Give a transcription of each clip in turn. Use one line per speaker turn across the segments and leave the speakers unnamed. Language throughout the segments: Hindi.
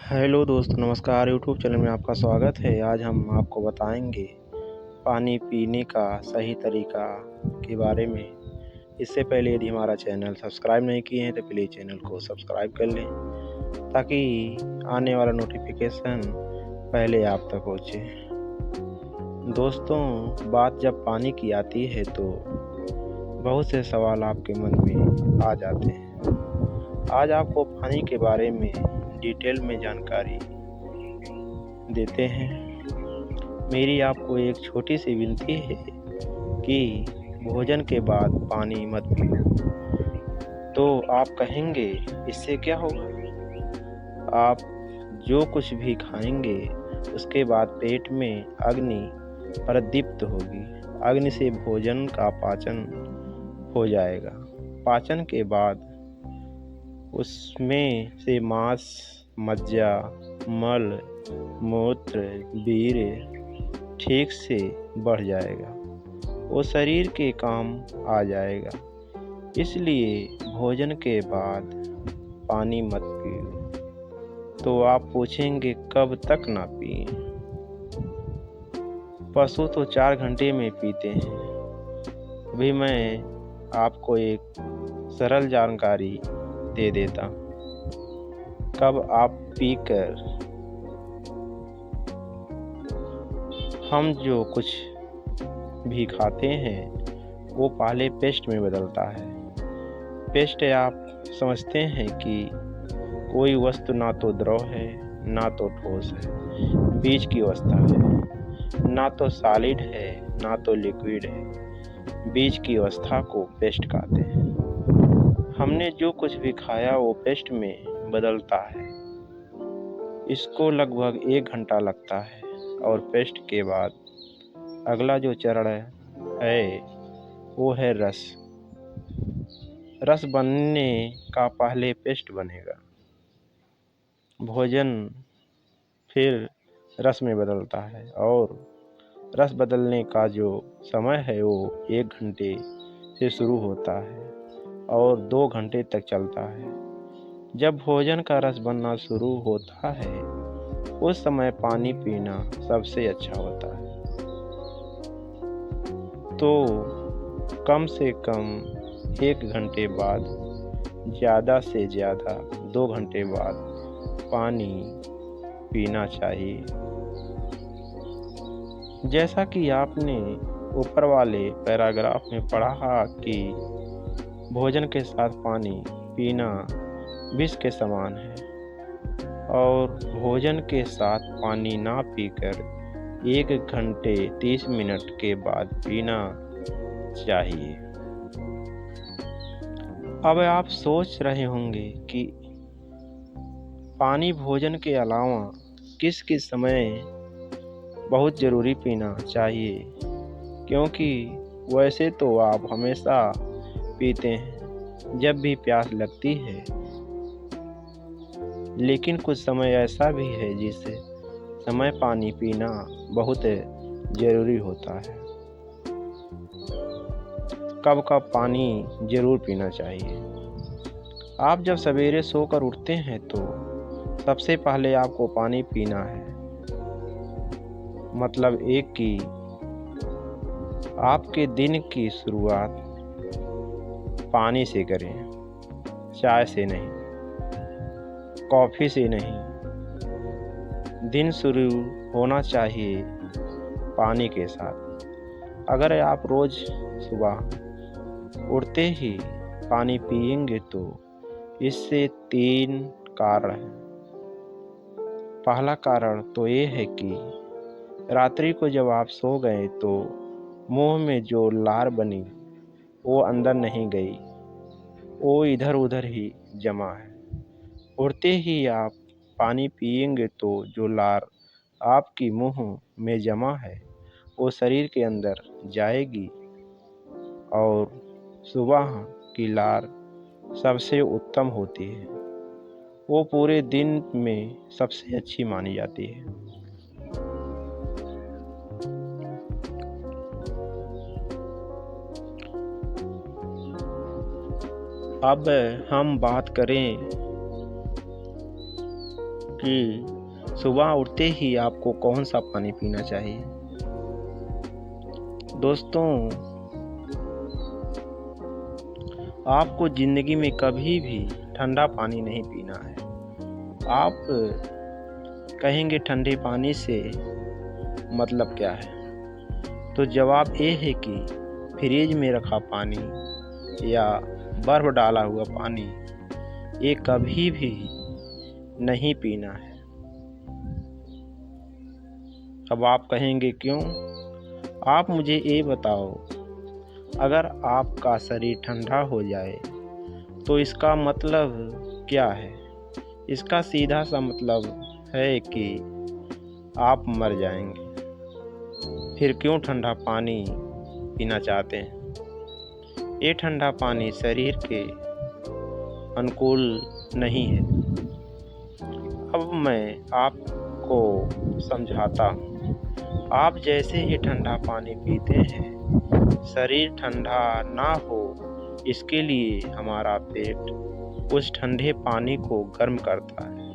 हेलो दोस्तों, नमस्कार। यूट्यूब चैनल में आपका स्वागत है। आज हम आपको बताएंगे पानी पीने का सही तरीका के बारे में। इससे पहले यदि हमारा चैनल सब्सक्राइब नहीं किए हैं तो प्लीज़ चैनल को सब्सक्राइब कर लें ताकि आने वाला नोटिफिकेशन पहले आप तक पहुँचे। दोस्तों, बात जब पानी की आती है तो बहुत से सवाल आपके मन में आ जाते हैं। आज आपको पानी के बारे में डिटेल में जानकारी देते हैं। मेरी आपको एक छोटी सी विनती है कि भोजन के बाद पानी मत पियो। तो आप कहेंगे इससे क्या होगा? आप जो कुछ भी खाएंगे उसके बाद पेट में अग्नि प्रदीप्त होगी। अग्नि से भोजन का पाचन हो जाएगा। पाचन के बाद उसमें से मांस, मज्जा, मल, मूत्र, वीर्य ठीक से बढ़ जाएगा। वो शरीर के काम आ जाएगा। इसलिए भोजन के बाद पानी मत पियो। तो आप पूछेंगे कब तक ना पिए? पशु तो 4 घंटे में पीते हैं। अभी मैं आपको एक सरल जानकारी दे देता हूँ। कब आप पीकर हम जो कुछ भी खाते हैं वो पहले पेस्ट में बदलता है। पेस्ट आप समझते हैं कि कोई वस्तु ना तो द्रव है ना तो ठोस है, बीच की अवस्था है। ना तो सॉलिड है ना तो लिक्विड है, बीच की अवस्था को पेस्ट कहते हैं। हमने जो कुछ भी खाया वो पेस्ट में बदलता है। इसको लगभग 1 घंटा लगता है और पेस्ट के बाद अगला जो चरण है वो है रस। रस बनने का पहले पेस्ट बनेगा। भोजन फिर रस में बदलता है और रस बदलने का जो समय है वो 1 घंटे से शुरू होता है और 2 घंटे तक चलता है। जब भोजन का रस बनना शुरू होता है उस समय पानी पीना सबसे अच्छा होता है। तो कम से कम 1 घंटे बाद, ज़्यादा से ज़्यादा 2 घंटे बाद पानी पीना चाहिए। जैसा कि आपने ऊपर वाले पैराग्राफ में पढ़ा कि भोजन के साथ पानी पीना विष के समान है और भोजन के साथ पानी ना पीकर 1 घंटे 30 मिनट के बाद पीना चाहिए। अब आप सोच रहे होंगे कि पानी भोजन के अलावा किस किस समय बहुत ज़रूरी पीना चाहिए, क्योंकि वैसे तो आप हमेशा पीते हैं जब भी प्यास लगती है, लेकिन कुछ समय ऐसा भी है जिस समय पानी पीना बहुत ज़रूरी होता है। कब कब पानी ज़रूर पीना चाहिए? आप जब सवेरे सोकर उठते हैं तो सबसे पहले आपको पानी पीना है। मतलब एक कि आपके दिन की शुरुआत पानी से करें, चाय से नहीं, कॉफ़ी से नहीं। दिन शुरू होना चाहिए पानी के साथ। अगर आप रोज़ सुबह उठते ही पानी पिएंगे तो इससे 3 कारण हैं। पहला कारण तो ये है कि रात्रि को जब आप सो गए तो मुंह में जो लार बनी वो अंदर नहीं गई, वो इधर उधर ही जमा है। उठते ही आप पानी पिएंगे तो जो लार आपकी मुंह में जमा है वो शरीर के अंदर जाएगी और सुबह की लार सबसे उत्तम होती है। वो पूरे दिन में सबसे अच्छी मानी जाती है। अब हम बात करें कि सुबह उठते ही आपको कौन सा पानी पीना चाहिए। दोस्तों, आपको ज़िंदगी में कभी भी ठंडा पानी नहीं पीना है। आप कहेंगे ठंडे पानी से मतलब क्या है, तो जवाब ये है कि फ्रिज में रखा पानी या बर्फ़ डाला हुआ पानी ये कभी भी नहीं पीना है। अब आप कहेंगे क्यों? आप मुझे ये बताओ, अगर आपका शरीर ठंडा हो जाए तो इसका मतलब क्या है? इसका सीधा सा मतलब है कि आप मर जाएंगे। फिर क्यों ठंडा पानी पीना चाहते हैं? ये ठंडा पानी शरीर के अनुकूल नहीं है। अब मैं आपको समझाता हूँ। आप जैसे ही ठंडा पानी पीते हैं, शरीर ठंडा ना हो इसके लिए हमारा पेट उस ठंडे पानी को गर्म करता है।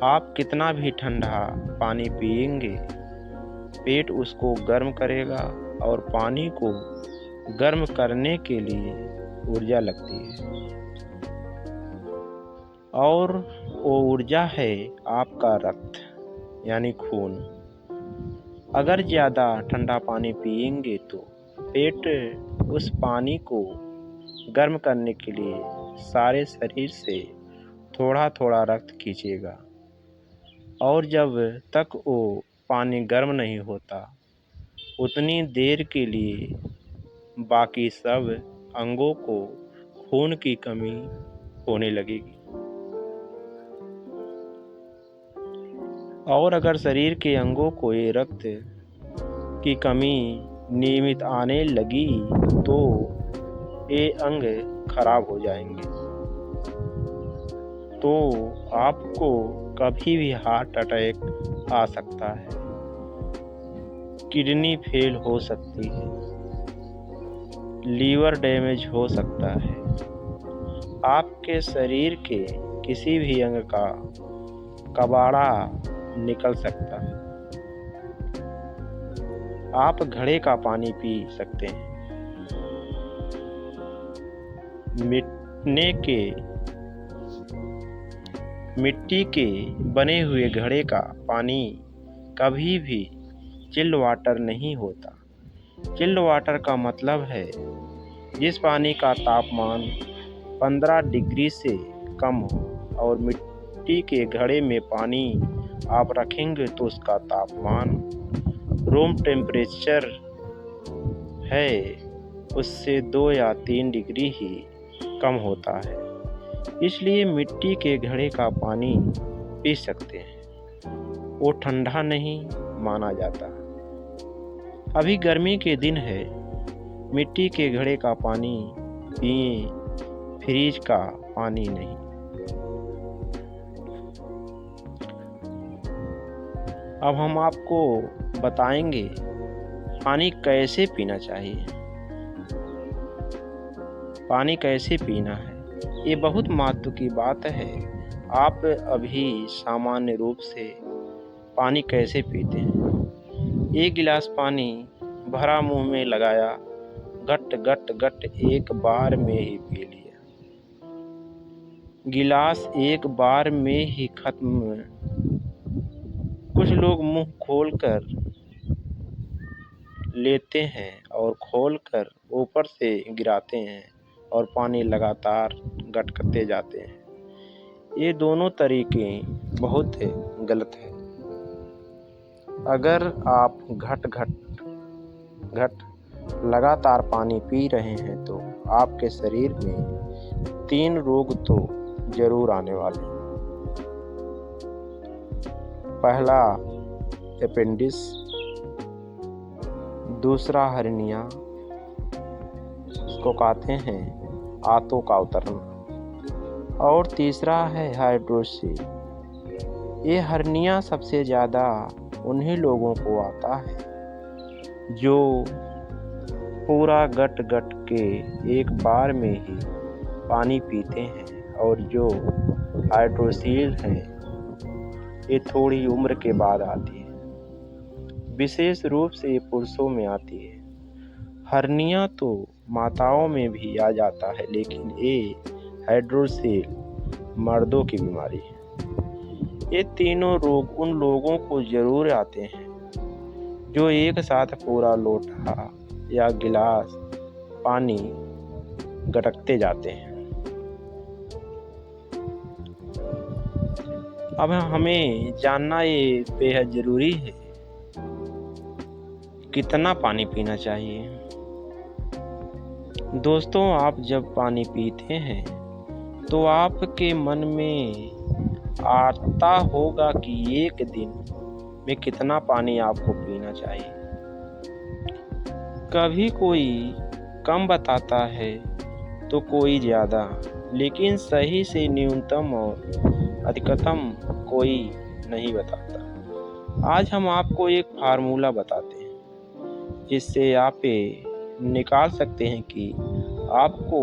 आप कितना भी ठंडा पानी पिएंगे, पेट उसको गर्म करेगा और पानी को गर्म करने के लिए ऊर्जा लगती है, और वो ऊर्जा है आपका रक्त यानी खून। अगर ज़्यादा ठंडा पानी पिएंगे तो पेट उस पानी को गर्म करने के लिए सारे शरीर से थोड़ा थोड़ा रक्त खींचेगा, और जब तक वो पानी गर्म नहीं होता उतनी देर के लिए बाकी सब अंगों को खून की कमी होने लगेगी। और अगर शरीर के अंगों को ये रक्त की कमी नियमित आने लगी तो ये अंग खराब हो जाएंगे, तो आपको कभी भी हार्ट अटैक आ सकता है, किडनी फेल हो सकती है, लीवर डैमेज हो सकता है, आपके शरीर के किसी भी अंग का कबाड़ा निकल सकता है। आप घड़े का पानी पी सकते हैं। मिट्टी के बने हुए घड़े का पानी कभी भी चिल्ड वाटर नहीं होता। चिल्ड वाटर का मतलब है जिस पानी का तापमान 15 डिग्री से कम हो, और मिट्टी के घड़े में पानी आप रखेंगे तो उसका तापमान रूम टेम्परेचर है उससे 2 या 3 डिग्री ही कम होता है। इसलिए मिट्टी के घड़े का पानी पी सकते हैं, वो ठंडा नहीं माना जाता। अभी गर्मी के दिन है, मिट्टी के घड़े का पानी पिए, फ्रिज का पानी नहीं। अब हम आपको बताएंगे पानी कैसे पीना चाहिए। पानी कैसे पीना है, ये बहुत महत्व की बात है। आप अभी सामान्य रूप से पानी कैसे पीते हैं? एक गिलास पानी भरा मुंह में लगाया, गट गट गट एक बार में ही पी लिया। गिलास एक बार में ही खत्म। कुछ लोग मुंह खोलकर लेते हैं और खोलकर ऊपर से गिराते हैं और पानी लगातार गटकते जाते हैं। ये दोनों तरीके बहुत गलत हैं। अगर आप घट लगातार पानी पी रहे हैं तो आपके शरीर में 3 रोग तो जरूर आने वाले हैं। पहला अपेंडिक्स, दूसरा हर्निया, उसको कहते हैं आंतों का उतरना, और तीसरा है हाइड्रोसिल। ये हर्निया सबसे ज़्यादा उन्हीं लोगों को आता है जो पूरा गट के एक बार में ही पानी पीते हैं, और जो हाइड्रोसिल है ये थोड़ी उम्र के बाद आती है। विशेष रूप से ये पुरुषों में आती है। हर्निया तो माताओं में भी आ जाता है, लेकिन ये हाइड्रोसेल मर्दों की बीमारी है। ये तीनों रोग उन लोगों को जरूर आते हैं जो एक साथ पूरा लोटा या गिलास पानी गटकते जाते हैं। अब हमें जानना ये बेहद जरूरी है, कितना पानी पीना चाहिए। दोस्तों, आप जब पानी पीते हैं तो आपके मन में आता होगा कि एक दिन में कितना पानी आपको पीना चाहिए। कभी कोई कम बताता है तो कोई ज़्यादा, लेकिन सही से न्यूनतम और अधिकतम कोई नहीं बताता। आज हम आपको एक फार्मूला बताते हैं जिससे आप ये निकाल सकते हैं कि आपको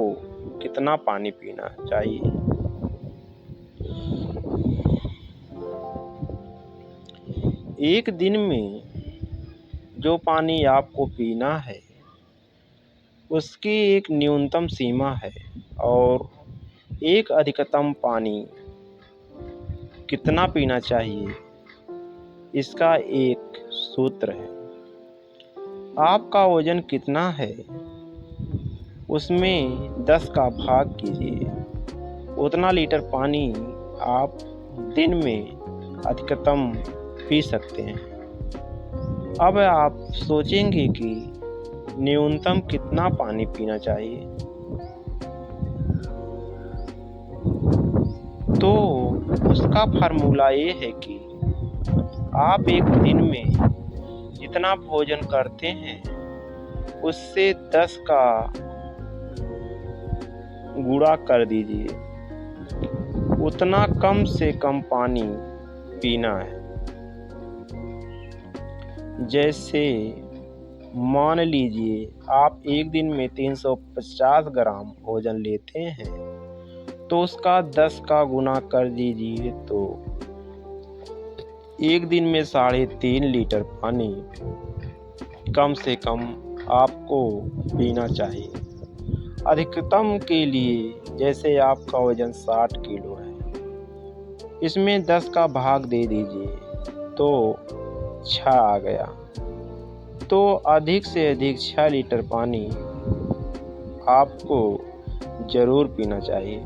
कितना पानी पीना चाहिए। एक दिन में जो पानी आपको पीना है उसकी एक न्यूनतम सीमा है और एक अधिकतम पानी कितना पीना चाहिए इसका एक सूत्र है। आपका वजन कितना है उसमें 10 का भाग कीजिए, उतना लीटर पानी आप दिन में अधिकतम पी सकते हैं। अब आप सोचेंगे कि न्यूनतम कितना पानी पीना चाहिए, तो उसका फार्मूला ये है कि आप एक दिन में जितना भोजन करते हैं उससे 10 का गुणा कर दीजिए, उतना कम से कम पानी पीना है। जैसे मान लीजिए आप एक दिन में 350 ग्राम भोजन लेते हैं तो उसका 10 का गुना कर दीजिए, तो एक दिन में 3.5 लीटर पानी कम से कम आपको पीना चाहिए। अधिकतम के लिए जैसे आपका वजन 60 किलो है, इसमें 10 का भाग दे दीजिए तो 6 आ गया। तो अधिक से अधिक 6 लीटर पानी आपको ज़रूर पीना चाहिए।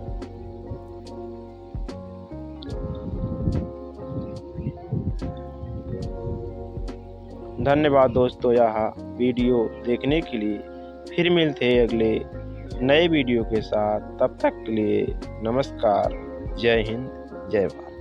धन्यवाद दोस्तों, यह वीडियो देखने के लिए। फिर मिलते हैं अगले नए वीडियो के साथ। तब तक के लिए नमस्कार। जय हिंद, जय भारत।